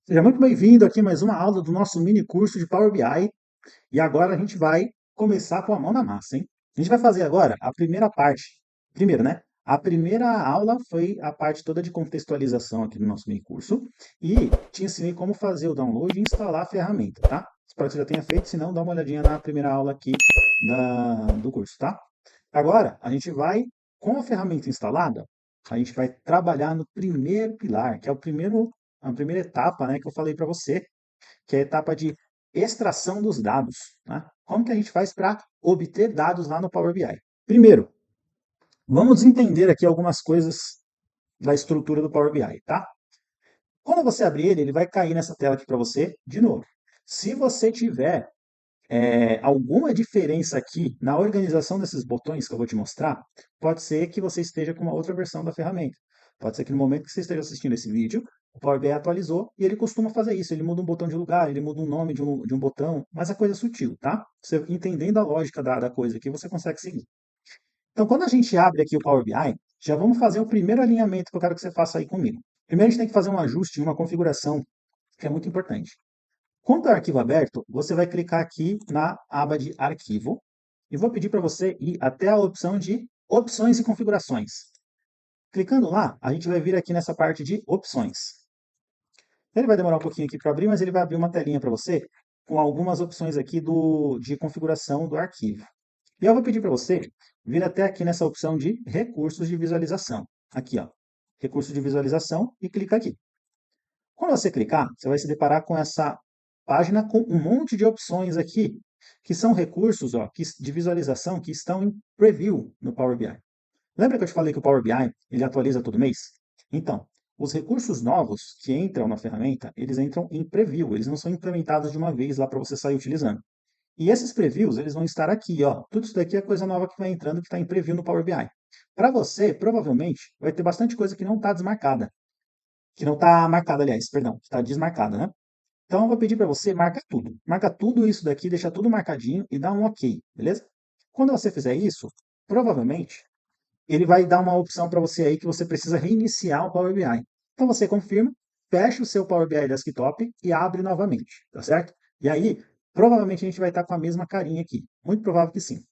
Seja muito bem-vindo aqui a mais uma aula do nosso mini curso de Power BI. E agora a gente vai começar com a mão na massa, hein? A gente vai fazer agora a primeira parte. Primeiro, né? A primeira aula foi a parte toda de contextualização aqui do nosso mini curso. E te ensinei como fazer o download e instalar a ferramenta, tá? Espero que você já tenha feito, se não, dá uma olhadinha na primeira aula aqui do curso, tá? Agora, a gente vai, com a ferramenta instalada, a gente vai trabalhar no primeiro pilar, que é a primeira etapa, né, que eu falei para você, que é a etapa de extração dos dados, né? Como que a gente faz para obter dados lá no Power BI? Primeiro, vamos entender aqui algumas coisas da estrutura do Power BI, tá? Quando você abrir ele, ele vai cair nessa tela aqui para você de novo. Se você tiver alguma diferença aqui na organização desses botões que eu vou te mostrar, pode ser que você esteja com uma outra versão da ferramenta. Pode ser que no momento que você esteja assistindo esse vídeo, o Power BI atualizou e ele costuma fazer isso. Ele muda um botão de lugar, ele muda um nome de um botão, mas a coisa é sutil, tá? Você entendendo a lógica da coisa aqui, você consegue seguir. Então, quando a gente abre aqui o Power BI, já vamos fazer o primeiro alinhamento que eu quero que você faça aí comigo. Primeiro, a gente tem que fazer um ajuste, uma configuração, que é muito importante. Quando está o arquivo aberto, você vai clicar aqui na aba de arquivo e vou pedir para você ir até a opção de opções e configurações. Clicando lá, a gente vai vir aqui nessa parte de opções. Ele vai demorar um pouquinho aqui para abrir, mas ele vai abrir uma telinha para você com algumas opções aqui de configuração do arquivo. E eu vou pedir para você vir até aqui nessa opção de recursos de visualização. Aqui, ó, recurso de visualização e clica aqui. Quando você clicar, você vai se deparar com essa página com um monte de opções aqui, que são recursos ó, de visualização que estão em preview no Power BI. Lembra que eu te falei que o Power BI ele atualiza todo mês? Então, os recursos novos que entram na ferramenta, eles entram em preview, eles não são implementados de uma vez lá para você sair utilizando. E esses previews, eles vão estar aqui, ó. Tudo isso daqui é coisa nova que vai entrando, que está em preview no Power BI. Para você, provavelmente, vai ter bastante coisa que não está desmarcada. Que não está marcada, aliás, perdão, que está desmarcada, né? Então eu vou pedir para você marcar tudo. Marca tudo isso daqui, deixa tudo marcadinho e dá um OK, beleza? Quando você fizer isso, provavelmente ele vai dar uma opção para você aí que você precisa reiniciar o Power BI. Então você confirma, fecha o seu Power BI Desktop e abre novamente, tá certo? E aí, provavelmente a gente vai estar com a mesma carinha aqui. Muito provável que sim.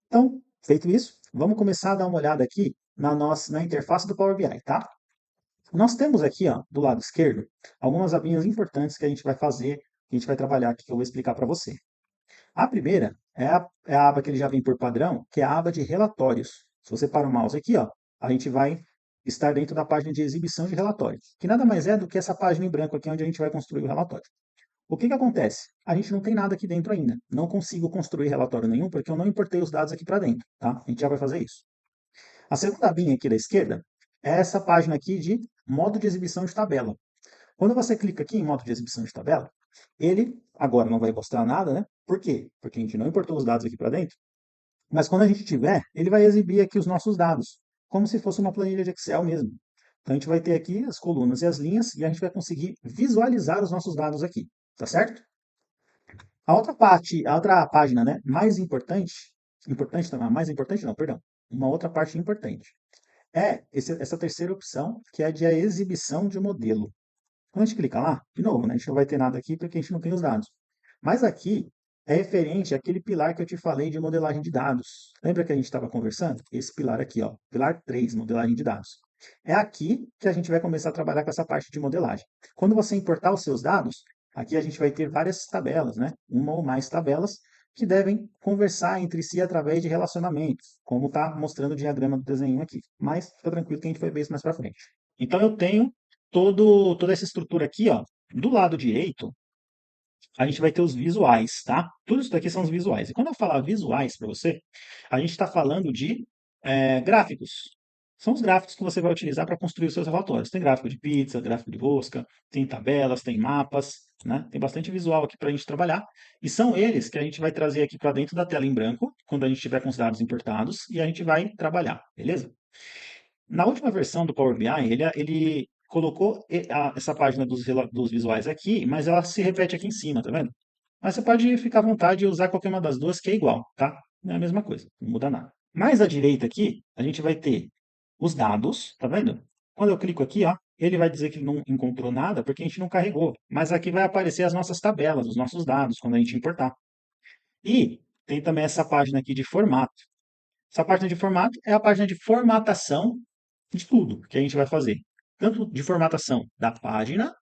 Então, feito isso, vamos começar a dar uma olhada aqui na interface do Power BI, tá? Nós temos aqui, ó, do lado esquerdo, algumas abinhas importantes que a gente vai fazer, que a gente vai trabalhar aqui, que eu vou explicar para você. A primeira é a aba que ele já vem por padrão, que é a aba de relatórios. Se você para o mouse aqui, ó, a gente vai estar dentro da página de exibição de relatórios, que nada mais é do que essa página em branco aqui onde a gente vai construir o relatório. O que que acontece? A gente não tem nada aqui dentro ainda. Não consigo construir relatório nenhum porque eu não importei os dados aqui para dentro, tá? A gente já vai fazer isso. A segunda abinha aqui da esquerda é essa página aqui de modo de exibição de tabela. Quando você clica aqui em modo de exibição de tabela, ele agora não vai mostrar nada, né? Por quê? Porque a gente não importou os dados aqui para dentro. Mas quando a gente tiver, ele vai exibir aqui os nossos dados, como se fosse uma planilha de Excel mesmo. Então a gente vai ter aqui as colunas e as linhas e a gente vai conseguir visualizar os nossos dados aqui, tá certo? A outra página, né, importante também, mais importante não, perdão, uma outra parte importante essa terceira opção, que é a de a exibição de modelo. Quando a gente clica lá, de novo, né, a gente não vai ter nada aqui porque a gente não tem os dados. Mas aqui é referente àquele pilar que eu te falei de modelagem de dados. Lembra que a gente estava conversando? Esse pilar aqui, ó, pilar 3, modelagem de dados. É aqui que a gente vai começar a trabalhar com essa parte de modelagem. Quando você importar os seus dados, aqui a gente vai ter várias tabelas, né? Uma ou mais tabelas que devem conversar entre si através de relacionamentos, como está mostrando o diagrama do desenho aqui. Mas fica tranquilo que a gente vai ver isso mais para frente. Então eu tenho toda essa estrutura aqui, ó. Do lado direito, a gente vai ter os visuais, tá? Tudo isso daqui são os visuais. E quando eu falar visuais para você, a gente está falando de gráficos. São os gráficos que você vai utilizar para construir os seus relatórios. Tem gráfico de pizza, gráfico de rosca, tem tabelas, tem mapas, né? Tem bastante visual aqui para a gente trabalhar. E são eles que a gente vai trazer aqui para dentro da tela em branco, quando a gente tiver com os dados importados, e a gente vai trabalhar, beleza? Na última versão do Power BI, ele colocou essa página dos visuais aqui, mas ela se repete aqui em cima, tá vendo? Mas você pode ficar à vontade e usar qualquer uma das duas, que é igual, tá? É a mesma coisa, não muda nada. Mais à direita aqui, a gente vai ter os dados, tá vendo? Quando eu clico aqui, ó, ele vai dizer que ele não encontrou nada porque a gente não carregou. Mas aqui vai aparecer as nossas tabelas, os nossos dados, quando a gente importar. E tem também essa página aqui de formato. Essa página de formato é a página de formatação de tudo que a gente vai fazer. Tanto de formatação da página,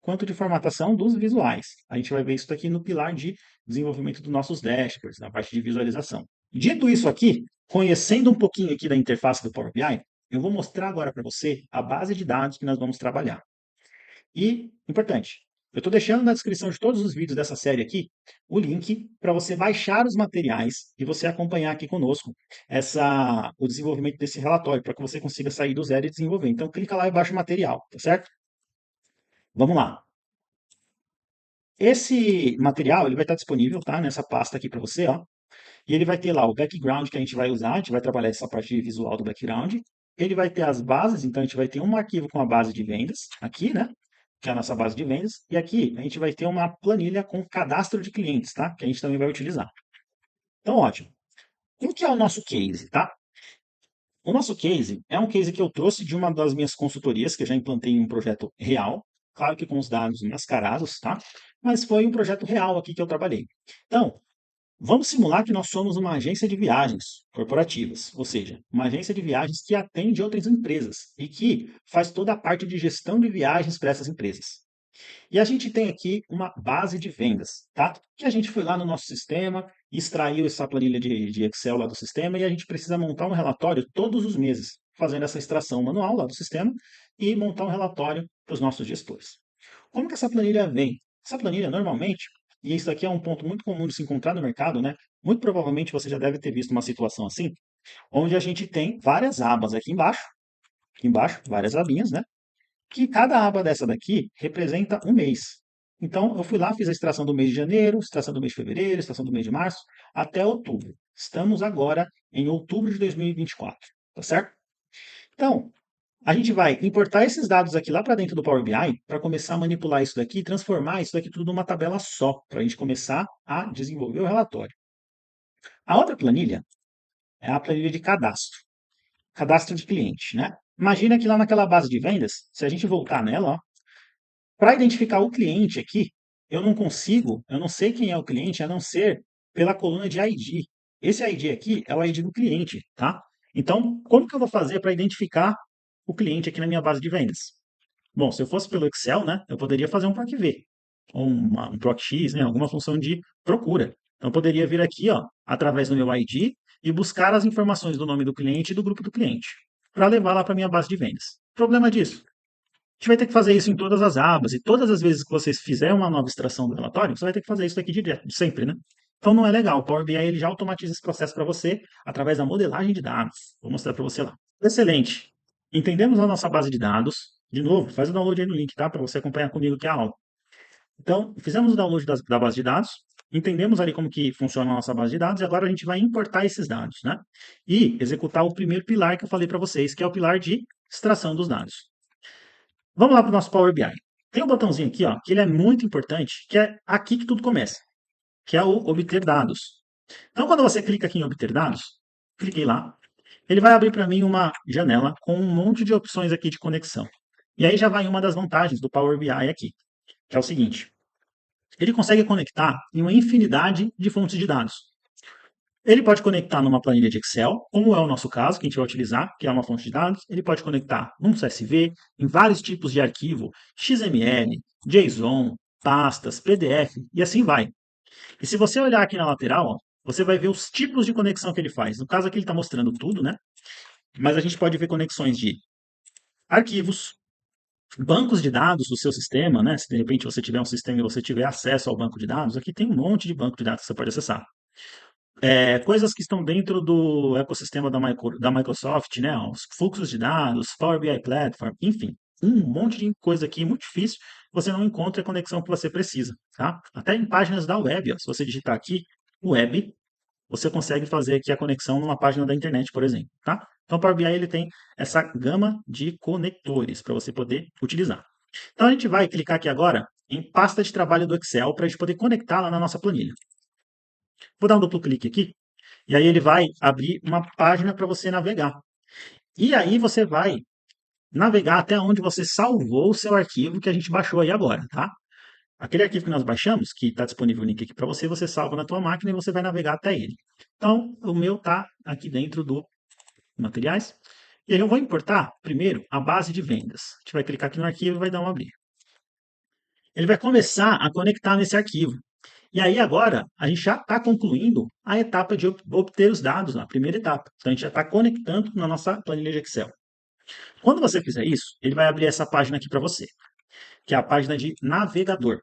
quanto de formatação dos visuais. A gente vai ver isso aqui no pilar de desenvolvimento dos nossos dashboards, na parte de visualização. Dito isso aqui, conhecendo um pouquinho aqui da interface do Power BI, eu vou mostrar agora para você a base de dados que nós vamos trabalhar. E, importante, eu estou deixando na descrição de todos os vídeos dessa série aqui o link para você baixar os materiais e você acompanhar aqui conosco o desenvolvimento desse relatório, para que você consiga sair do zero e desenvolver. Então, clica lá e baixa o material, tá certo? Vamos lá. Esse material ele vai estar disponível, tá, nessa pasta aqui para você, ó. E ele vai ter lá o background que a gente vai usar, a gente vai trabalhar essa parte visual do background. Ele vai ter as bases, então a gente vai ter um arquivo com a base de vendas, aqui, né? Que é a nossa base de vendas. E aqui a gente vai ter uma planilha com cadastro de clientes, tá? Que a gente também vai utilizar. Então, ótimo. O que é o nosso case, tá? O nosso case é um case que eu trouxe de uma das minhas consultorias, que eu já implantei em um projeto real, claro que com os dados mascarados, tá? Mas foi um projeto real aqui que eu trabalhei. Então, vamos simular que nós somos uma agência de viagens corporativas, ou seja, uma agência de viagens que atende outras empresas e que faz toda a parte de gestão de viagens para essas empresas. E a gente tem aqui uma base de vendas, tá? Que a gente foi lá no nosso sistema, extraiu essa planilha de Excel lá do sistema e a gente precisa montar um relatório todos os meses, fazendo essa extração manual lá do sistema e montar um relatório para os nossos gestores. Como que essa planilha vem? Essa planilha, normalmente, e isso aqui é um ponto muito comum de se encontrar no mercado, né? Muito provavelmente você já deve ter visto uma situação assim, onde a gente tem várias abas aqui embaixo, várias abinhas, né? Que cada aba dessa daqui representa um mês. Então, eu fui lá, fiz a extração do mês de janeiro, extração do mês de fevereiro, extração do mês de março, até outubro. Estamos agora em outubro de 2024, tá certo? Então, a gente vai importar esses dados aqui lá para dentro do Power BI para começar a manipular isso daqui e transformar isso daqui tudo numa tabela só, para a gente começar a desenvolver o relatório. A outra planilha é a planilha de cadastro, cadastro de cliente, né? Imagina que lá naquela base de vendas, se a gente voltar nela, para identificar o cliente aqui, eu não sei quem é o cliente a não ser pela coluna de ID. Esse ID aqui é o ID do cliente, tá? Então, como que eu vou fazer para identificar o cliente aqui na minha base de vendas? Bom, se eu fosse pelo Excel, né, eu poderia fazer um PROC-V, ou um PROC-X, né, alguma função de procura. Então, eu poderia vir aqui, ó, através do meu ID e buscar as informações do nome do cliente e do grupo do cliente, para levar lá para a minha base de vendas. Problema disso, a gente vai ter que fazer isso em todas as abas, e todas as vezes que você fizer uma nova extração do relatório, você vai ter que fazer isso daqui direto, sempre, né? Então não é legal. O Power BI ele já automatiza esse processo para você através da modelagem de dados. Vou mostrar para você lá. Excelente. Entendemos a nossa base de dados. De novo, faz o download aí no link, tá? Para você acompanhar comigo que é a aula. Então, fizemos o download da base de dados, entendemos ali como que funciona a nossa base de dados, e agora a gente vai importar esses dados, né? E executar o primeiro pilar que eu falei para vocês, que é o pilar de extração dos dados. Vamos lá para o nosso Power BI. Tem um botãozinho aqui, ó, que ele é muito importante, que é aqui que tudo começa, que é o obter dados. Então, quando você clica aqui em obter dados, cliquei lá, ele vai abrir para mim uma janela com um monte de opções aqui de conexão. E aí já vai uma das vantagens do Power BI aqui, que é o seguinte: ele consegue conectar em uma infinidade de fontes de dados. Ele pode conectar numa planilha de Excel, como é o nosso caso, que a gente vai utilizar, que é uma fonte de dados. Ele pode conectar num CSV, em vários tipos de arquivo, XML, JSON, pastas, PDF e assim vai. E se você olhar aqui na lateral, ó, você vai ver os tipos de conexão que ele faz. No caso aqui ele está mostrando tudo, né? Mas a gente pode ver conexões de arquivos, bancos de dados do seu sistema, né? Se de repente você tiver um sistema e você tiver acesso ao banco de dados, aqui tem um monte de banco de dados que você pode acessar. Coisas que estão dentro do ecossistema da Microsoft, né? Os fluxos de dados, Power BI Platform, enfim, um monte de coisa aqui muito difícil, você não encontra a conexão que você precisa, tá? Até em páginas da web, ó, se você digitar aqui web, você consegue fazer aqui a conexão numa página da internet, por exemplo, tá? Então, o Power BI ele tem essa gama de conectores para você poder utilizar. Então, a gente vai clicar aqui agora em pasta de trabalho do Excel para a gente poder conectar lá na nossa planilha. Vou dar um duplo clique aqui, e aí ele vai abrir uma página para você navegar. E aí você vai navegar até onde você salvou o seu arquivo que a gente baixou aí agora, tá? Aquele arquivo que nós baixamos, que está disponível o link aqui para você, você salva na tua máquina e você vai navegar até ele. Então, o meu está aqui dentro do materiais. E aí eu vou importar primeiro a base de vendas. A gente vai clicar aqui no arquivo e vai dar um abrir. Ele vai começar a conectar nesse arquivo. E aí agora a gente já está concluindo a etapa de obter os dados, a primeira etapa. Então a gente já está conectando na nossa planilha de Excel. Quando você fizer isso, ele vai abrir essa página aqui para você, que é a página de navegador.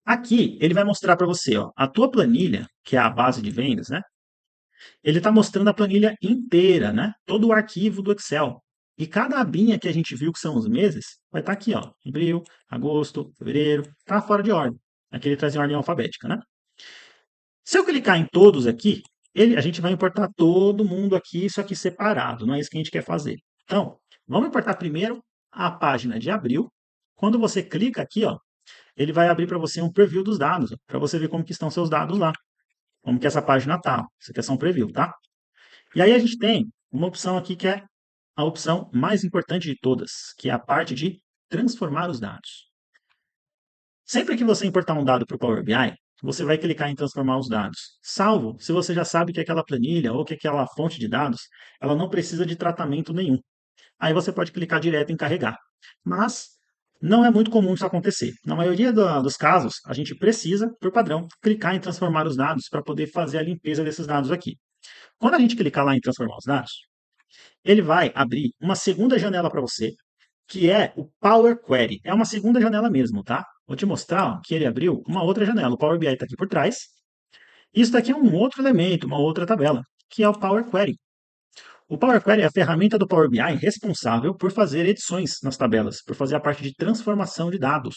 Aqui ele vai mostrar para você, ó, a tua planilha, que é a base de vendas, né? Ele está mostrando a planilha inteira, né? Todo o arquivo do Excel. E cada abinha que a gente viu que são os meses, vai estar aqui, ó. Abril, agosto, fevereiro, tá fora de ordem. Aqui ele traz em ordem alfabética, né? Se eu clicar em todos aqui, a gente vai importar todo mundo aqui, isso aqui separado. Não é isso que a gente quer fazer. Então, vamos importar primeiro a página de abril. Quando você clica aqui, ó, ele vai abrir para você um preview dos dados, para você ver como que estão seus dados lá. Como que essa página tá. Isso aqui é só um preview, tá? E aí a gente tem uma opção aqui que é a opção mais importante de todas, que é a parte de transformar os dados. Sempre que você importar um dado para o Power BI, você vai clicar em transformar os dados. Salvo se você já sabe que aquela planilha ou que aquela fonte de dados, ela não precisa de tratamento nenhum. Aí você pode clicar direto em carregar. Mas não é muito comum isso acontecer. Na maioria dos casos, a gente precisa, por padrão, clicar em transformar os dados para poder fazer a limpeza desses dados aqui. Quando a gente clicar lá em transformar os dados, ele vai abrir uma segunda janela para você, que é o Power Query. É uma segunda janela mesmo, tá? Vou te mostrar ó, que ele abriu uma outra janela. O Power BI está aqui por trás. Isso daqui é um outro elemento, uma outra tabela, que é o Power Query. O Power Query é a ferramenta do Power BI responsável por fazer edições nas tabelas, por fazer a parte de transformação de dados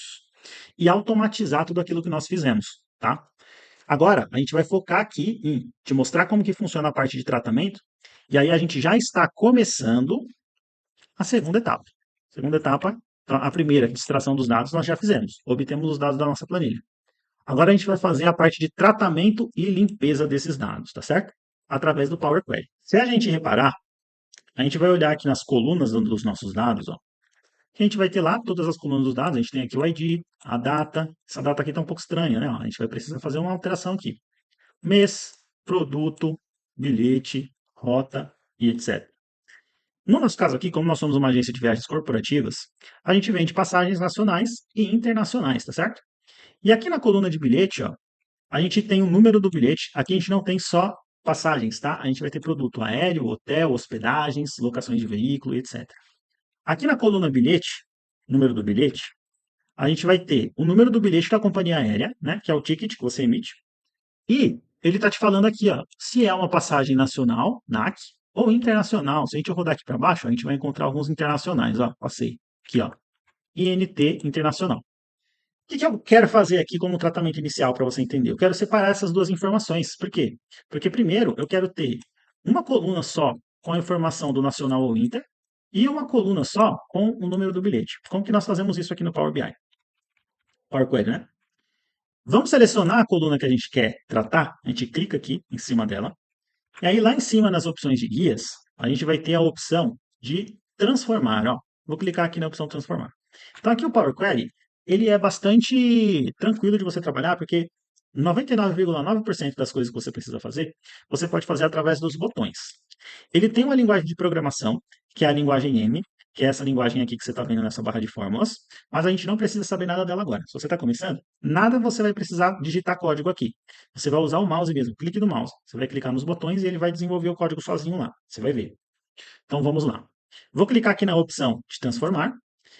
e automatizar tudo aquilo que nós fizemos, tá? Agora, a gente vai focar aqui em te mostrar como que funciona a parte de tratamento, e aí a gente já está começando a segunda etapa. Segunda etapa, a primeira, extração dos dados, nós já fizemos. Obtemos os dados da nossa planilha. Agora a gente vai fazer a parte de tratamento e limpeza desses dados, tá certo? Através do Power Query. Se a gente reparar, a gente vai olhar aqui nas colunas dos nossos dados, ó. A gente vai ter lá todas as colunas dos dados. A gente tem aqui o ID, a data. Essa data aqui está um pouco estranha, né? A gente vai precisar fazer uma alteração aqui. Mês, produto, bilhete, rota e etc. No nosso caso aqui, como nós somos uma agência de viagens corporativas, a gente vende passagens nacionais e internacionais, tá certo? E aqui na coluna de bilhete, ó, a gente tem o número do bilhete. Aqui a gente não tem só passagens, tá? A gente vai ter produto aéreo, hotel, hospedagens, locações de veículo, etc. Aqui na coluna bilhete, número do bilhete, a gente vai ter o número do bilhete da companhia aérea, né, que é o ticket que você emite, e ele está te falando aqui, ó, se é uma passagem nacional, NAC, ou internacional. Se a gente rodar aqui para baixo, a gente vai encontrar alguns internacionais, ó, passei, aqui, ó, INT internacional. O que eu quero fazer aqui como tratamento inicial para você entender? Eu quero separar essas duas informações. Por quê? Porque primeiro eu quero ter uma coluna só com a informação do nacional ou inter e uma coluna só com o número do bilhete. Como que nós fazemos isso aqui no Power BI? Power Query, né? Vamos selecionar a coluna que a gente quer tratar. A gente clica aqui em cima dela. E aí lá em cima nas opções de guias, a gente vai ter a opção de transformar. Ó. Vou clicar aqui na opção transformar. Então aqui o Power Query, ele é bastante tranquilo de você trabalhar, porque 99,9% das coisas que você precisa fazer, você pode fazer através dos botões. Ele tem uma linguagem de programação, que é a linguagem M, que é essa linguagem aqui que você está vendo nessa barra de fórmulas, mas a gente não precisa saber nada dela agora. Se você está começando, nada você vai precisar digitar código aqui. Você vai usar o mouse mesmo, clique do mouse. Você vai clicar nos botões e ele vai desenvolver o código sozinho lá. Você vai ver. Então vamos lá. Vou clicar aqui na opção de transformar.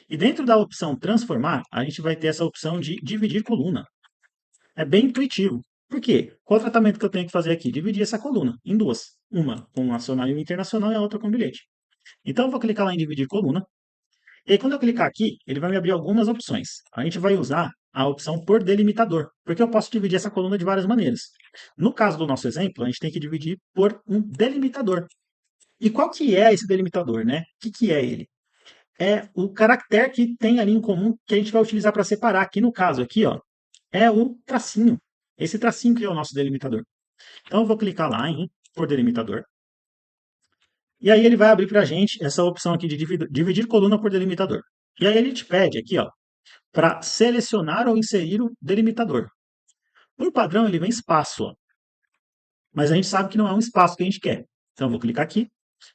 E dentro da opção transformar, a gente vai ter essa opção de dividir coluna. É bem intuitivo. Por quê? Qual o tratamento que eu tenho que fazer aqui? Dividir essa coluna em duas. Uma com nacional e internacional e a outra com bilhete. Então eu vou clicar lá em dividir coluna. E aí, quando eu clicar aqui, ele vai me abrir algumas opções. A gente vai usar a opção por delimitador, porque eu posso dividir essa coluna de várias maneiras. No caso do nosso exemplo, a gente tem que dividir por um delimitador. E qual que é esse delimitador, né? O que é ele? É o caractere que tem ali em comum que a gente vai utilizar para separar. Aqui no caso aqui, ó, é o tracinho. Esse tracinho que é o nosso delimitador. Então eu vou clicar lá em por delimitador. E aí ele vai abrir para a gente essa opção aqui de dividir coluna por delimitador. E aí ele te pede aqui, ó, para selecionar ou inserir o delimitador. Por padrão ele vem espaço, ó, mas a gente sabe que não é um espaço que a gente quer. Então eu vou clicar aqui,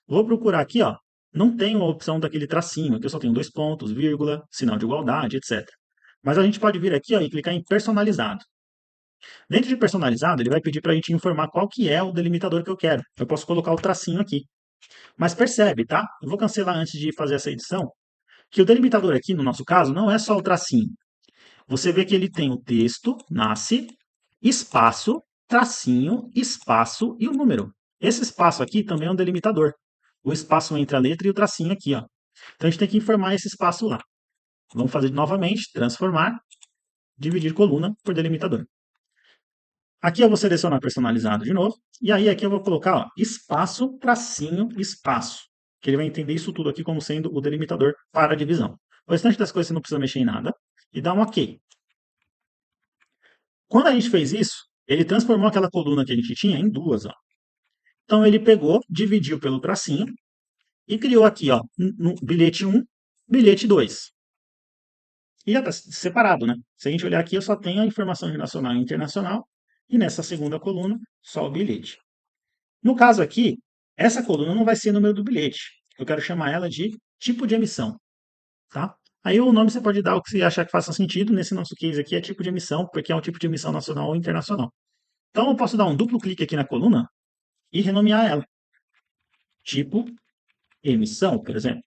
vou procurar aqui, ó, não tem a opção daquele tracinho, aqui eu só tenho dois pontos, vírgula, sinal de igualdade, etc. Mas a gente pode vir aqui, ó, e clicar em personalizado. Dentro de personalizado, ele vai pedir para a gente informar qual que é o delimitador que eu quero. Eu posso colocar o tracinho aqui. Mas percebe, tá? Eu vou cancelar antes de fazer essa edição, que o delimitador aqui, no nosso caso, não é só o tracinho. Você vê que ele tem o texto, nasce, espaço, tracinho, espaço e o número. Esse espaço aqui também é um delimitador. O espaço entre a letra e o tracinho aqui, ó. Então a gente tem que informar esse espaço lá. Vamos fazer novamente, transformar, dividir coluna por delimitador. Aqui eu vou selecionar personalizado de novo. E aí aqui eu vou colocar, ó, espaço, tracinho, espaço. Que ele vai entender isso tudo aqui como sendo o delimitador para a divisão. O restante das coisas você não precisa mexer em nada. E dá um OK. Quando a gente fez isso, ele transformou aquela coluna que a gente tinha em duas, ó. Então ele pegou, dividiu pelo tracinho e criou aqui, ó, no bilhete 1, bilhete 2. E já está separado, né? Se a gente olhar aqui, eu só tenho a informação de nacional e internacional. E nessa segunda coluna, só o bilhete. No caso aqui, essa coluna não vai ser número do bilhete. Eu quero chamar ela de tipo de emissão, tá? Aí o nome você pode dar o que você achar que faça sentido. Nesse nosso case aqui é tipo de emissão, porque é um tipo de emissão nacional ou internacional. Então eu posso dar um duplo clique aqui na coluna e renomear ela. Tipo emissão, por exemplo.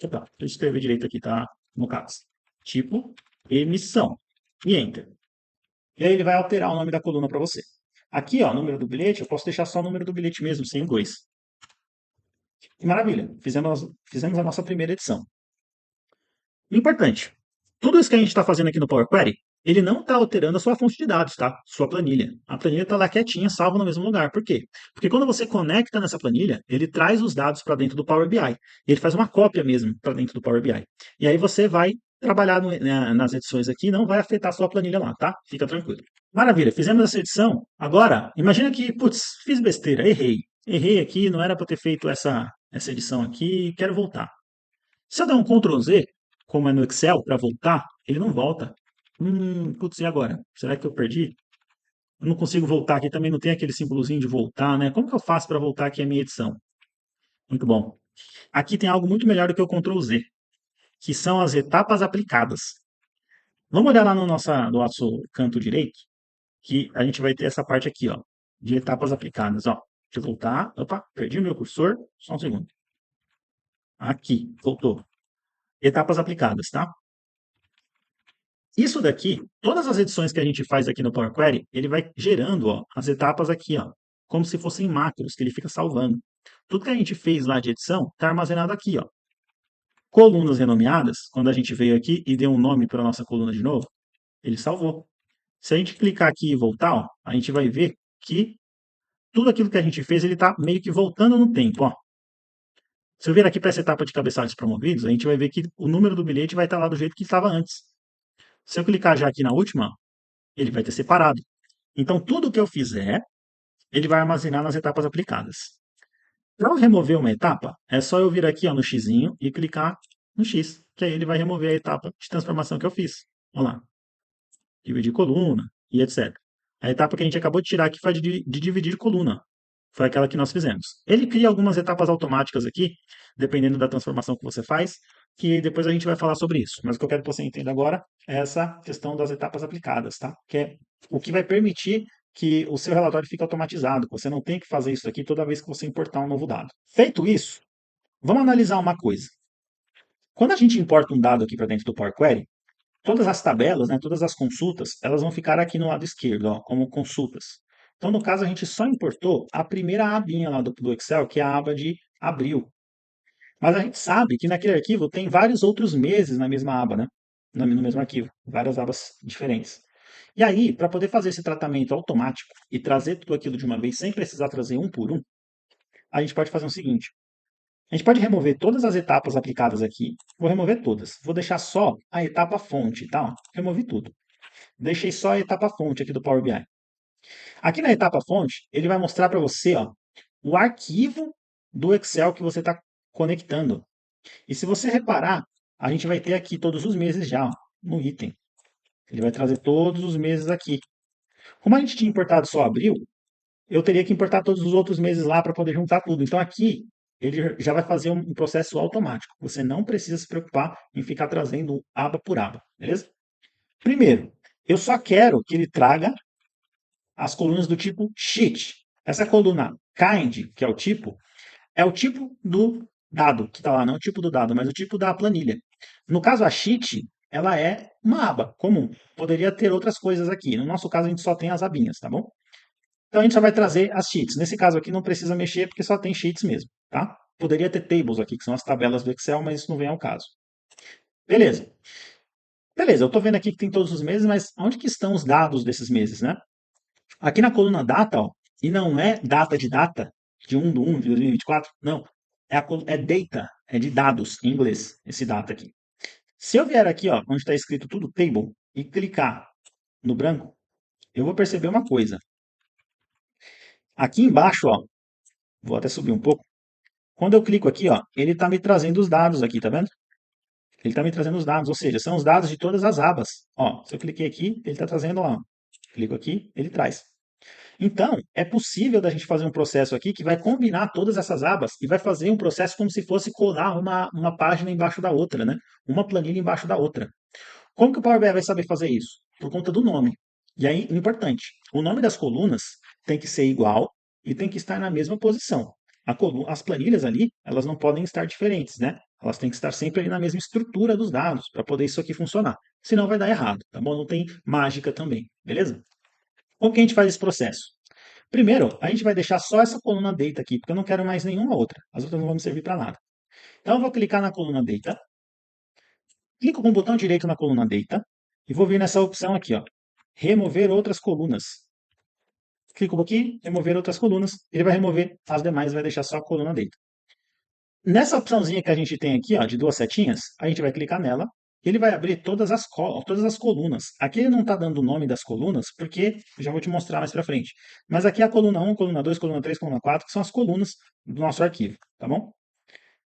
Opa, deixa eu escrever direito aqui, tá? No caso. Tipo emissão. E Enter. E aí ele vai alterar o nome da coluna para você. Aqui, ó, número do bilhete, eu posso deixar só o número do bilhete mesmo, sem o 2. E maravilha, fizemos a nossa primeira edição. Importante, tudo isso que a gente está fazendo aqui no Power Query, ele não está alterando a sua fonte de dados, tá? Sua planilha. A planilha está lá quietinha, salva no mesmo lugar. Por quê? Porque quando você conecta nessa planilha, ele traz os dados para dentro do Power BI. Ele faz uma cópia mesmo para dentro do Power BI. E aí você vai trabalhar nas edições aqui, não vai afetar a sua planilha lá, tá? Fica tranquilo. Maravilha, fizemos essa edição. Agora, imagina que, putz, fiz besteira, errei. Errei aqui, não era para ter feito essa edição aqui, quero voltar. Se eu der um Ctrl Z, como é no Excel, para voltar, ele não volta. Putz, e agora? Será que eu perdi? Eu não consigo voltar aqui, também não tem aquele símbolozinho de voltar, né? Como que eu faço para voltar aqui a minha edição? Muito bom. Aqui tem algo muito melhor do que o Ctrl Z, que são as etapas aplicadas. Vamos olhar lá no nosso canto direito, que a gente vai ter essa parte aqui, ó, de etapas aplicadas, ó. Deixa eu voltar. Opa, perdi o meu cursor. Só um segundo. Aqui, voltou. Etapas aplicadas, tá? Isso daqui, todas as edições que a gente faz aqui no Power Query, ele vai gerando, ó, as etapas aqui, ó, como se fossem macros, que ele fica salvando. Tudo que a gente fez lá de edição está armazenado aqui, ó. Colunas renomeadas, quando a gente veio aqui e deu um nome para a nossa coluna de novo, ele salvou. Se a gente clicar aqui e voltar, ó, a gente vai ver que tudo aquilo que a gente fez, ele está meio que voltando no tempo, ó. Se eu vir aqui para essa etapa de cabeçalhos promovidos, a gente vai ver que o número do bilhete vai estar lá do jeito que estava antes. Se eu clicar já aqui na última, ele vai ter separado. Então, tudo que eu fizer, ele vai armazenar nas etapas aplicadas. Para eu remover uma etapa, é só eu vir aqui ó, no X e clicar no X, que aí ele vai remover a etapa de transformação que eu fiz. Olha lá, dividir coluna e etc. A etapa que a gente acabou de tirar aqui foi de dividir coluna. Foi aquela que nós fizemos. Ele cria algumas etapas automáticas aqui, dependendo da transformação que você faz, que depois a gente vai falar sobre isso. Mas o que eu quero que você entenda agora é essa questão das etapas aplicadas, tá? Que é o que vai permitir que o seu relatório fique automatizado, que você não tem que fazer isso aqui toda vez que você importar um novo dado. Feito isso, vamos analisar uma coisa. Quando a gente importa um dado aqui para dentro do Power Query, todas as tabelas, né, todas as consultas, elas vão ficar aqui no lado esquerdo, ó, como consultas. Então, no caso, a gente só importou a primeira abinha lá do Excel, que é a aba de abril. Mas a gente sabe que naquele arquivo tem vários outros meses na mesma aba, né? No mesmo arquivo, várias abas diferentes. E aí, para poder fazer esse tratamento automático e trazer tudo aquilo de uma vez, sem precisar trazer um por um, a gente pode fazer o seguinte. A gente pode remover todas as etapas aplicadas aqui. Vou remover todas. Vou deixar só a etapa fonte, tá? Removi tudo. Deixei só a etapa fonte aqui do Power BI. Aqui na etapa fonte, ele vai mostrar para você ó, o arquivo do Excel que você está conectando. E se você reparar, a gente vai ter aqui todos os meses já, ó, no item. Ele vai trazer todos os meses aqui. Como a gente tinha importado só abril, eu teria que importar todos os outros meses lá para poder juntar tudo. Então aqui ele já vai fazer um processo automático. Você não precisa se preocupar em ficar trazendo aba por aba, beleza? Primeiro, eu só quero que ele traga as colunas do tipo sheet. Essa coluna kind, que é o tipo do dado que está lá, não o tipo do dado, mas o tipo da planilha. No caso, a sheet, ela é uma aba comum. Poderia ter outras coisas aqui. No nosso caso, a gente só tem as abinhas, tá bom? Então a gente só vai trazer as sheets. Nesse caso aqui não precisa mexer porque só tem sheets mesmo, tá? Poderia ter tables aqui, que são as tabelas do Excel, mas isso não vem ao caso. Beleza. Beleza, eu estou vendo aqui que tem todos os meses, mas onde que estão os dados desses meses, né? Aqui na coluna data, ó, e não é data de 1 de 1 de 2024, não. É data, é de dados em inglês, esse data aqui. Se eu vier aqui, ó, onde está escrito tudo table, e clicar no branco, eu vou perceber uma coisa. Aqui embaixo, ó, vou até subir um pouco. Quando eu clico aqui, ó, ele está me trazendo os dados aqui, tá vendo? Ele está me trazendo os dados, ou seja, são os dados de todas as abas. Ó, se eu cliquei aqui, ele está trazendo, ó, clico aqui, ele traz. Então, é possível da gente fazer um processo aqui que vai combinar todas essas abas e vai fazer um processo como se fosse colar uma página embaixo da outra, né? Uma planilha embaixo da outra. Como que o Power BI vai saber fazer isso? Por conta do nome. E aí, importante, o nome das colunas tem que ser igual e tem que estar na mesma posição. As planilhas ali, elas não podem estar diferentes, né? Elas têm que estar sempre ali na mesma estrutura dos dados para poder isso aqui funcionar. Senão vai dar errado, tá bom? Não tem mágica também, beleza? Como que a gente faz esse processo? Primeiro, a gente vai deixar só essa coluna data aqui, porque eu não quero mais nenhuma outra. As outras não vão me servir para nada. Então, eu vou clicar na coluna data, clico com o botão direito na coluna data e vou vir nessa opção aqui, ó, remover outras colunas. Clico aqui, remover outras colunas, ele vai remover as demais, vai deixar só a coluna data. Nessa opçãozinha que a gente tem aqui, ó, de duas setinhas, a gente vai clicar nela, e ele vai abrir todas as colunas. Aqui ele não está dando o nome das colunas, porque já vou te mostrar mais para frente. Mas aqui é a coluna 1, coluna 2, coluna 3, coluna 4, que são as colunas do nosso arquivo, tá bom?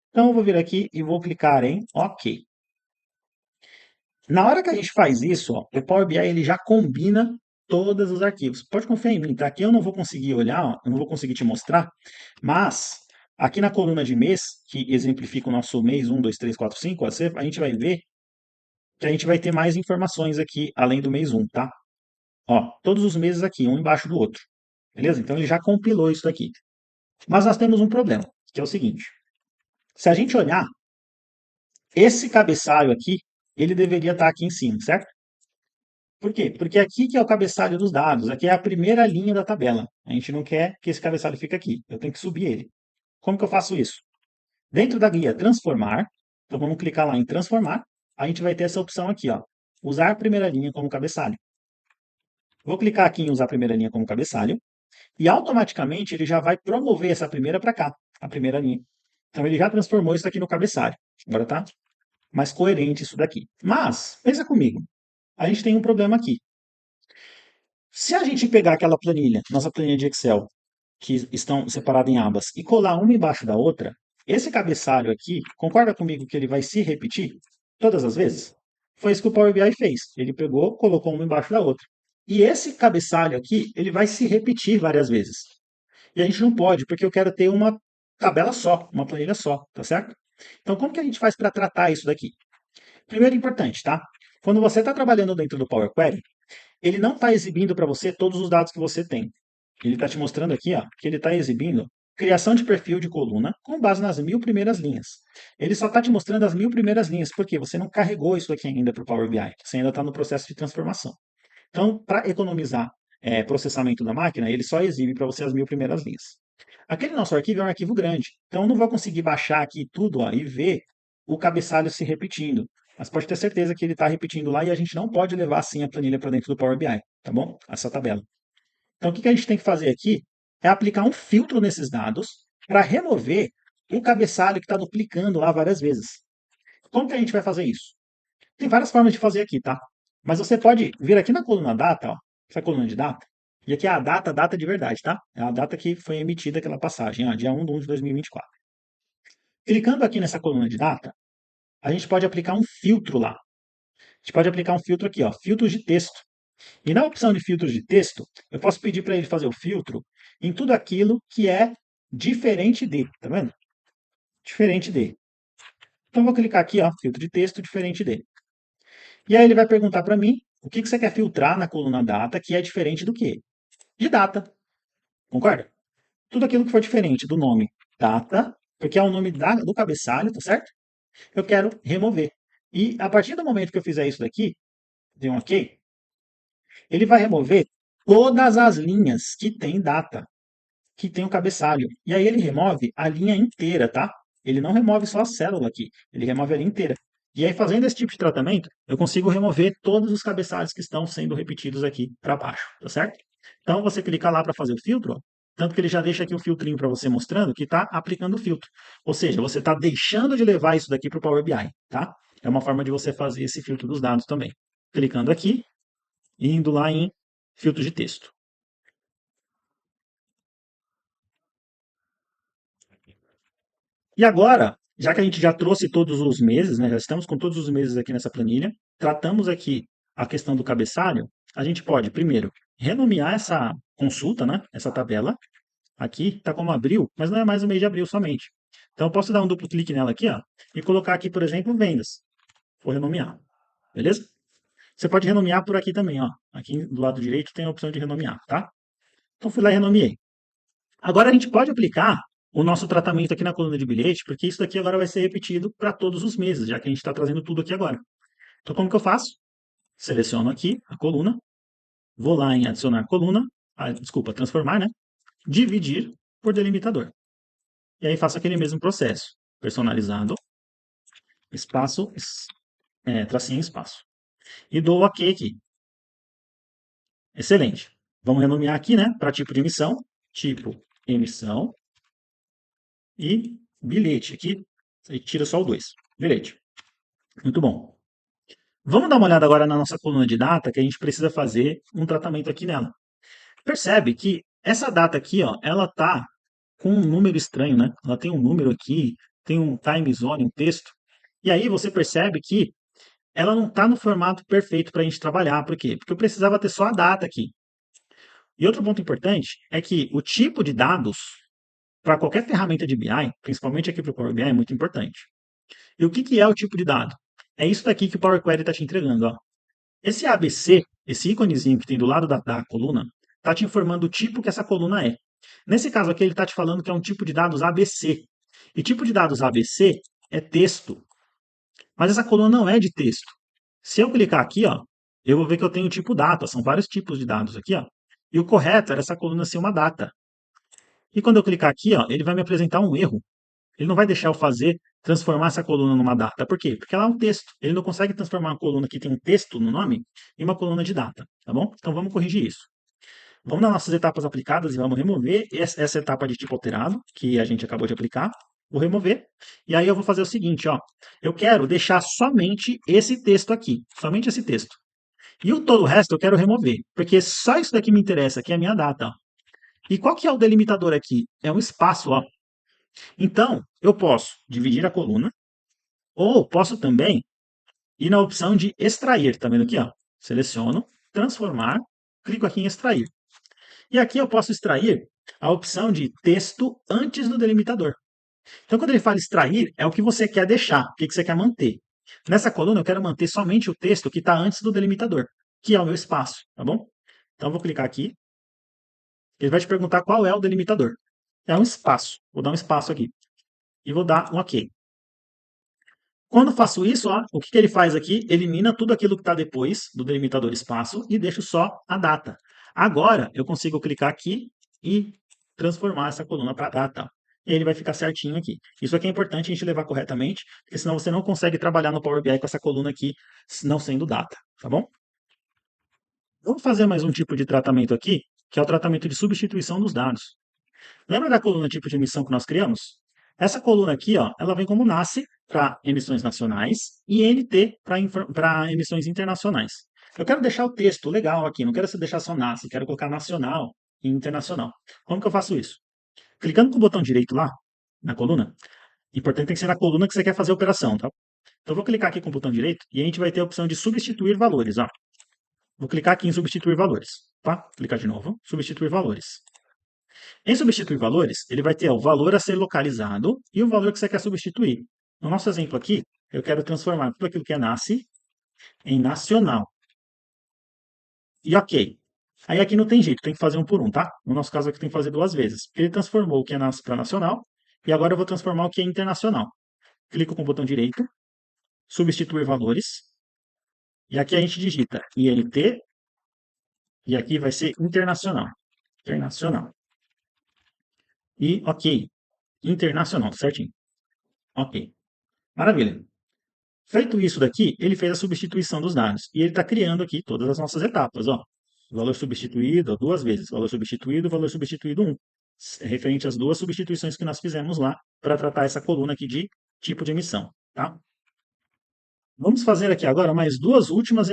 Então eu vou vir aqui e vou clicar em OK. Na hora que a gente faz isso, ó, o Power BI ele já combina todos os arquivos. Pode confiar em mim, tá? Aqui eu não vou conseguir olhar, ó, eu não vou conseguir te mostrar, mas aqui na coluna de mês, que exemplifica o nosso mês 1, 2, 3, 4, 5, ó, a gente vai ver que a gente vai ter mais informações aqui além do mês 1, tá? Ó, todos os meses aqui, um embaixo do outro. Beleza? Então ele já compilou isso daqui. Mas nós temos um problema, que é o seguinte. Se a gente olhar, esse cabeçalho aqui, ele deveria estar aqui em cima, certo? Por quê? Porque aqui que é o cabeçalho dos dados, aqui é a primeira linha da tabela. A gente não quer que esse cabeçalho fique aqui. Eu tenho que subir ele. Como que eu faço isso? Dentro da guia transformar, então vamos clicar lá em transformar, a gente vai ter essa opção aqui, ó, usar a primeira linha como cabeçalho. Vou clicar aqui em usar a primeira linha como cabeçalho e automaticamente ele já vai promover essa primeira para cá, a primeira linha. Então ele já transformou isso aqui no cabeçalho. Agora tá mais coerente isso daqui. Mas, pensa comigo, a gente tem um problema aqui. Se a gente pegar aquela planilha, nossa planilha de Excel, que estão separadas em abas, e colar uma embaixo da outra, esse cabeçalho aqui, concorda comigo que ele vai se repetir todas as vezes? Foi isso que o Power BI fez. Ele pegou, colocou uma embaixo da outra. E esse cabeçalho aqui, ele vai se repetir várias vezes. E a gente não pode, porque eu quero ter uma tabela só, uma planilha só, tá certo? Então, como que a gente faz para tratar isso daqui? Primeiro importante, tá? Quando você está trabalhando dentro do Power Query, ele não está exibindo para você todos os dados que você tem. Ele está te mostrando aqui, ó, que ele está exibindo criação de perfil de coluna com base nas 1000 primeiras linhas. Ele só está te mostrando as 1000 primeiras linhas, porque você não carregou isso aqui ainda para o Power BI. Você ainda está no processo de transformação. Então, para economizar processamento da máquina, ele só exibe para você as 1000 primeiras linhas. Aquele nosso arquivo é um arquivo grande, então eu não vou conseguir baixar aqui tudo ó, e ver o cabeçalho se repetindo. Mas pode ter certeza que ele está repetindo lá e a gente não pode levar assim a planilha para dentro do Power BI, tá bom? Essa tabela. Então, o que a gente tem que fazer aqui é aplicar um filtro nesses dados para remover o cabeçalho que está duplicando lá várias vezes. Como que a gente vai fazer isso? Tem várias formas de fazer aqui, tá? Mas você pode vir aqui na coluna data, ó, essa coluna de data, E aqui é a data de verdade, tá? É a data que foi emitida aquela passagem, ó, dia 1 de 2024. Clicando aqui nessa coluna de data, a gente pode aplicar um filtro lá. A gente pode aplicar um filtro aqui, ó, filtros de texto. E na opção de filtros de texto, eu posso pedir para ele fazer o filtro em tudo aquilo que é diferente de, tá vendo? Diferente de. Então eu vou clicar aqui, ó, filtro de texto diferente de. E aí ele vai perguntar para mim o que que você quer filtrar na coluna data que é diferente do quê? De data. Concorda? Tudo aquilo que for diferente do nome data, porque é o nome do cabeçalho, tá certo? Eu quero remover. E a partir do momento que eu fizer isso daqui, dê um OK, ele vai remover todas as linhas que tem data, que tem o cabeçalho. E aí ele remove a linha inteira, tá? Ele não remove só a célula aqui, ele remove a linha inteira. E aí, fazendo esse tipo de tratamento, eu consigo remover todos os cabeçalhos que estão sendo repetidos aqui para baixo, tá certo? Então, você clica lá para fazer o filtro, ó, tanto que ele já deixa aqui o filtrinho para você mostrando que está aplicando o filtro. Ou seja, você está deixando de levar isso daqui para o Power BI, tá? É uma forma de você fazer esse filtro dos dados também. Clicando aqui e indo lá em filtro de texto. E agora, já que a gente já trouxe todos os meses, né, já estamos com todos os meses aqui nessa planilha, tratamos aqui a questão do cabeçalho, a gente pode, primeiro, renomear essa consulta, né, essa tabela. Aqui está como abril, mas não é mais o mês de abril somente. Então, eu posso dar um duplo clique nela aqui, ó, e colocar aqui, por exemplo, vendas. Vou renomear, beleza? Você pode renomear por aqui também, ó. Aqui do lado direito tem a opção de renomear, tá? Então, fui lá e renomeei. Agora a gente pode aplicar o nosso tratamento aqui na coluna de bilhete, porque isso daqui agora vai ser repetido para todos os meses, já que a gente está trazendo tudo aqui agora. Então, como que eu faço? Seleciono aqui a coluna, vou lá em adicionar coluna, desculpa, transformar, né? Dividir por delimitador. E aí faço aquele mesmo processo. Personalizado, espaço, tracinho, espaço. E dou OK aqui. Excelente. Vamos renomear aqui, né? Para tipo de emissão. Tipo emissão e bilhete. Aqui, a gente tira só o 2. Bilhete. Muito bom. Vamos dar uma olhada agora na nossa coluna de data, que a gente precisa fazer um tratamento aqui nela. Percebe que essa data aqui, ó, ela tá com um número estranho, né? Ela tem um número aqui, tem um time zone, um texto. E aí você percebe que ela não está no formato perfeito para a gente trabalhar. Por quê? Porque eu precisava ter só a data aqui. E outro ponto importante é que o tipo de dados para qualquer ferramenta de BI, principalmente aqui para o Power BI, é muito importante. E o que, que é o tipo de dado? É isso daqui que o Power Query está te entregando. Ó. Esse ABC, esse íconezinho que tem do lado da coluna, está te informando o tipo que essa coluna é. Nesse caso aqui, ele está te falando que é um tipo de dados ABC. E tipo de dados ABC é texto. Mas essa coluna não é de texto. Se eu clicar aqui, ó, eu vou ver que eu tenho o tipo data. São vários tipos de dados aqui, ó. E o correto era essa coluna ser uma data. E quando eu clicar aqui, ó, ele vai me apresentar um erro. Ele não vai deixar eu fazer, transformar essa coluna numa data. Por quê? Porque ela é um texto. Ele não consegue transformar uma coluna que tem um texto no nome em uma coluna de data, tá bom? Então vamos corrigir isso. Vamos nas nossas etapas aplicadas e vamos remover essa etapa de tipo alterado, que a gente acabou de aplicar. Vou remover. E aí eu vou fazer o seguinte, ó. Eu quero deixar somente esse texto aqui. Somente esse texto. E o todo o resto eu quero remover. Porque só isso daqui me interessa, que é a minha data. Ó. E qual que é o delimitador aqui? É um espaço, ó. Então, eu posso dividir a coluna, ou posso também ir na opção de extrair, tá vendo aqui, ó? Seleciono, transformar, clico aqui em extrair. E aqui eu posso extrair a opção de texto antes do delimitador. Então, quando ele fala extrair, é o que você quer deixar, o que você quer manter. Nessa coluna, eu quero manter somente o texto que está antes do delimitador, que é o meu espaço, tá bom? Então, eu vou clicar aqui. Ele vai te perguntar qual é o delimitador. É um espaço. Vou dar um espaço aqui. E vou dar um OK. Quando faço isso, ó, o que, que ele faz aqui? Elimina tudo aquilo que está depois do delimitador espaço e deixo só a data. Agora, eu consigo clicar aqui e transformar essa coluna para data. E ele vai ficar certinho aqui. Isso aqui é importante a gente levar corretamente, porque senão você não consegue trabalhar no Power BI com essa coluna aqui, não sendo data, tá bom? Vamos fazer mais um tipo de tratamento aqui, que é o tratamento de substituição dos dados. Lembra da coluna tipo de emissão que nós criamos? Essa coluna aqui, ó, ela vem como NACE para emissões nacionais e NT para emissões internacionais. Eu quero deixar o texto legal aqui, não quero deixar só NAS, quero colocar nacional e internacional. Como que eu faço isso? Clicando com o botão direito lá, na coluna, importante tem que ser na coluna que você quer fazer a operação, tá? Então eu vou clicar aqui com o botão direito e a gente vai ter a opção de substituir valores, ó. Vou clicar aqui em substituir valores, tá? Clicar de novo, substituir valores. Em substituir valores, ele vai ter ó, o valor a ser localizado e o valor que você quer substituir. No nosso exemplo aqui, eu quero transformar tudo aquilo que é NASE em nacional. E ok. Aí aqui não tem jeito, tem que fazer um por um, tá? No nosso caso aqui tem que fazer duas vezes. Ele transformou o que é para nacional e agora eu vou transformar o que é internacional. Clico com o botão direito, substituir valores, e aqui a gente digita INT, e aqui vai ser internacional. Internacional. E ok. Internacional, certinho. Ok. Maravilha. Feito isso daqui, ele fez a substituição dos dados. E ele está criando aqui todas as nossas etapas. Ó. Valor substituído duas vezes. Valor substituído um. Referente às duas substituições que nós fizemos lá para tratar essa coluna aqui de tipo de emissão. Tá? Vamos fazer aqui agora mais duas últimas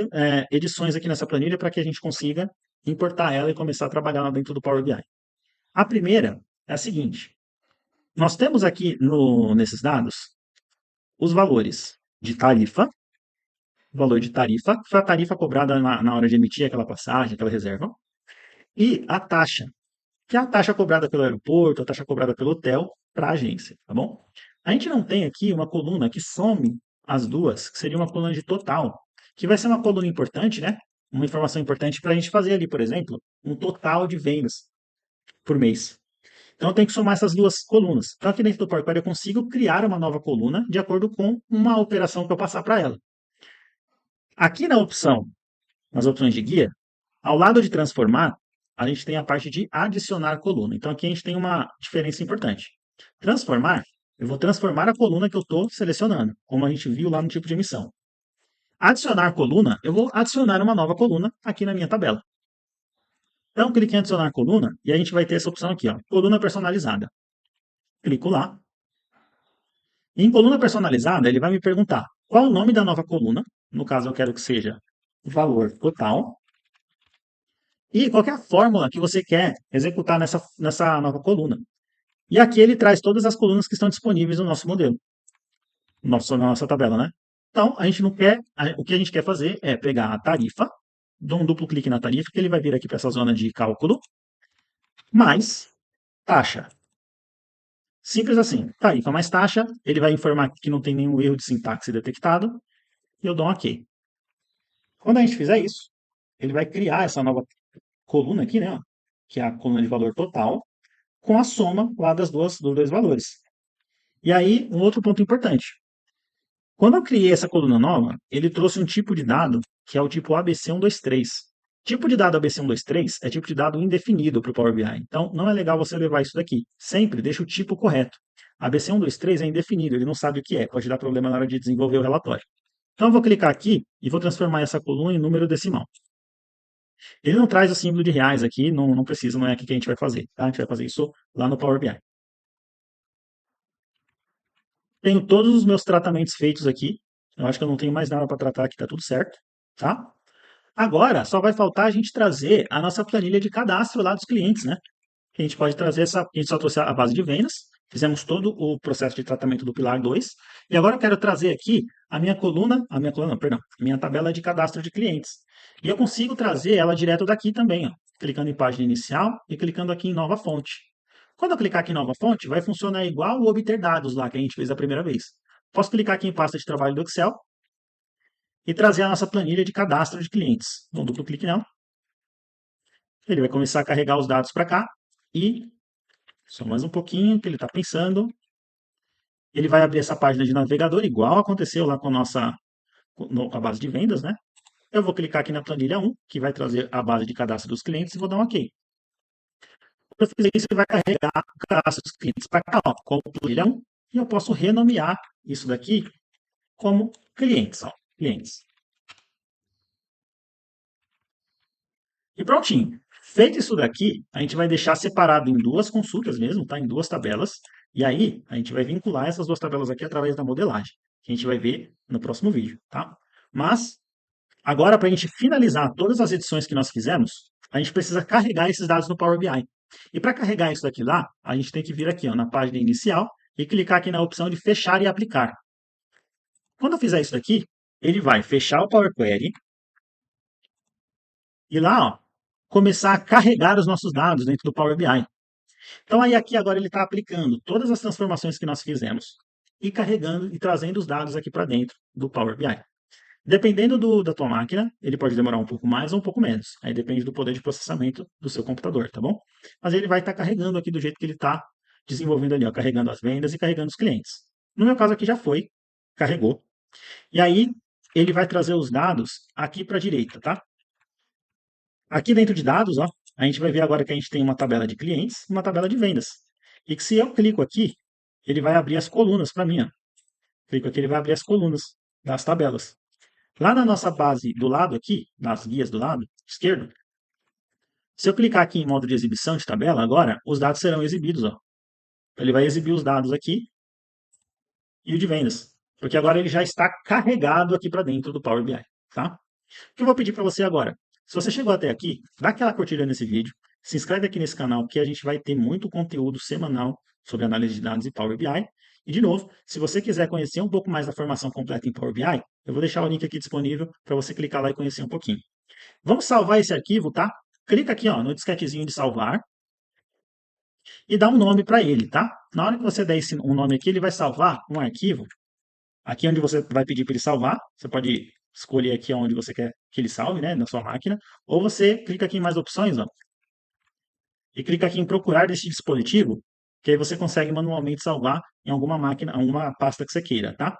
edições aqui nessa planilha para que a gente consiga importar ela e começar a trabalhar lá dentro do Power BI. A primeira é a seguinte. Nós temos aqui nesses dados os valores de tarifa, valor de tarifa, que foi a tarifa cobrada na hora de emitir aquela passagem, aquela reserva, e a taxa, que é a taxa cobrada pelo aeroporto, a taxa cobrada pelo hotel para a agência, tá bom? A gente não tem aqui uma coluna que some as duas, que seria uma coluna de total, que vai ser uma coluna importante, né? Uma informação importante para a gente fazer ali, por exemplo, um total de vendas por mês. Então, eu tenho que somar essas duas colunas. Então, aqui dentro do Power Query, eu consigo criar uma nova coluna de acordo com uma operação que eu passar para ela. Aqui nas opções de guia, ao lado de transformar, a gente tem a parte de adicionar coluna. Então, aqui a gente tem uma diferença importante. Transformar, eu vou transformar a coluna que eu estou selecionando, como a gente viu lá no tipo de emissão. Adicionar coluna, eu vou adicionar uma nova coluna aqui na minha tabela. Então, clique em adicionar coluna e a gente vai ter essa opção aqui, ó, coluna personalizada. Clico lá. E em coluna personalizada, ele vai me perguntar qual o nome da nova coluna. No caso, eu quero que seja valor total. E qual é a fórmula que você quer executar nessa nova coluna. E aqui ele traz todas as colunas que estão disponíveis no nosso modelo, na nossa tabela, né? Então, a gente não quer, o que a gente quer fazer é pegar a tarifa, dou um duplo clique na tarifa, que ele vai vir aqui para essa zona de cálculo, mais taxa. Simples assim. Tarifa mais taxa, ele vai informar que não tem nenhum erro de sintaxe detectado, e eu dou um OK. Quando a gente fizer isso, ele vai criar essa nova coluna aqui, né? Que é a coluna de valor total, com a soma lá dos dois valores. E aí, um outro ponto importante. Quando eu criei essa coluna nova, ele trouxe um tipo de dado que é o tipo ABC123. Tipo de dado ABC123 é tipo de dado indefinido para o Power BI. Então, não é legal você levar isso daqui. Sempre deixa o tipo correto. ABC123 é indefinido, ele não sabe o que é. Pode dar problema na hora de desenvolver o relatório. Então, eu vou clicar aqui e vou transformar essa coluna em número decimal. Ele não traz o símbolo de reais aqui, não precisa, não é aqui que a gente vai fazer. Tá? A gente vai fazer isso lá no Power BI. Tenho todos os meus tratamentos feitos aqui. Eu acho que eu não tenho mais nada para tratar aqui, está tudo certo. Tá? Agora, só vai faltar a gente trazer a nossa planilha de cadastro lá dos clientes, né? A gente pode trazer a gente só trouxe a base de vendas, fizemos todo o processo de tratamento do pilar 2, e agora eu quero trazer aqui a minha tabela de cadastro de clientes. E eu consigo trazer ela direto daqui também, ó, clicando em página inicial e clicando aqui em nova fonte. Quando eu clicar aqui em nova fonte, vai funcionar igual o obter dados lá que a gente fez a primeira vez. Posso clicar aqui em pasta de trabalho do Excel e trazer a nossa planilha de cadastro de clientes. Dou um duplo clique nela. Ele vai começar a carregar os dados para cá e só mais um pouquinho que ele está pensando. Ele vai abrir essa página de navegador, igual aconteceu lá com a base de vendas, né? Eu vou clicar aqui na planilha 1, que vai trazer a base de cadastro dos clientes, e vou dar um OK. Quando eu fizer isso, ele vai carregar o cadastro dos clientes para cá, ó, como planilha 1, e eu posso renomear isso daqui como clientes. Ó, clientes. E prontinho. Feito isso daqui, a gente vai deixar separado em duas consultas mesmo, tá? Em duas tabelas. E aí, a gente vai vincular essas duas tabelas aqui através da modelagem, que a gente vai ver no próximo vídeo, tá? Mas, Agora, para a gente finalizar todas as edições que nós fizemos, a gente precisa carregar esses dados no Power BI. E para carregar isso daqui lá, a gente tem que vir aqui ó, na página inicial e clicar aqui na opção de fechar e aplicar. Quando eu fizer isso daqui, ele vai fechar o Power Query e lá ó, começar a carregar os nossos dados dentro do Power BI. Então aí aqui agora ele está aplicando todas as transformações que nós fizemos e carregando e trazendo os dados aqui para dentro do Power BI. Dependendo da tua máquina, ele pode demorar um pouco mais ou um pouco menos. Aí depende do poder de processamento do seu computador, tá bom? Mas ele vai estar carregando aqui do jeito que ele está desenvolvendo ali, ó, carregando as vendas e carregando os clientes. No meu caso aqui já foi, carregou. E aí ele vai trazer os dados aqui para a direita, tá? Aqui dentro de dados, ó, a gente vai ver agora que a gente tem uma tabela de clientes e uma tabela de vendas. E que se eu clico aqui, ele vai abrir as colunas para mim. Ó. Clico aqui, ele vai abrir as colunas das tabelas. Lá na nossa base do lado aqui, nas guias do lado esquerdo, se eu clicar aqui em modo de exibição de tabela, agora os dados serão exibidos. Ó. Ele vai exibir os dados aqui e o de vendas. Porque agora ele já está carregado aqui para dentro do Power BI. Tá? O que eu vou pedir para você agora? Se você chegou até aqui, dá aquela curtida nesse vídeo, se inscreve aqui nesse canal, que a gente vai ter muito conteúdo semanal sobre análise de dados e Power BI. E, de novo, se você quiser conhecer um pouco mais da formação completa em Power BI, eu vou deixar o link aqui disponível para você clicar lá e conhecer um pouquinho. Vamos salvar esse arquivo, tá? Clica aqui ó, no disquetezinho de salvar e dá um nome para ele, tá? Na hora que você der um nome aqui, ele vai salvar um arquivo. Aqui onde você vai pedir para ele salvar, você pode escolher aqui onde você quer que ele salve, né, na sua máquina, ou você clica aqui em mais opções, ó, e clica aqui em procurar desse dispositivo, que aí você consegue manualmente salvar em alguma máquina, alguma pasta que você queira, tá?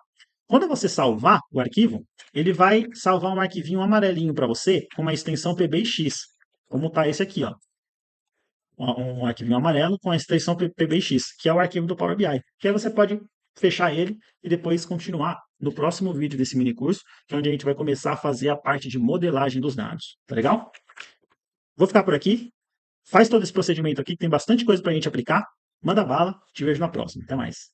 Quando você salvar o arquivo, ele vai salvar um arquivinho amarelinho para você com uma extensão PBX, como está esse aqui, ó. Um arquivinho amarelo com a extensão PBX, que é o arquivo do Power BI. Que aí você pode fechar ele e depois continuar no próximo vídeo desse mini curso, que é onde a gente vai começar a fazer a parte de modelagem dos dados. Tá legal? Vou ficar por aqui. Faz todo esse procedimento aqui, que tem bastante coisa para a gente aplicar. Manda bala. Te vejo na próxima. Até mais.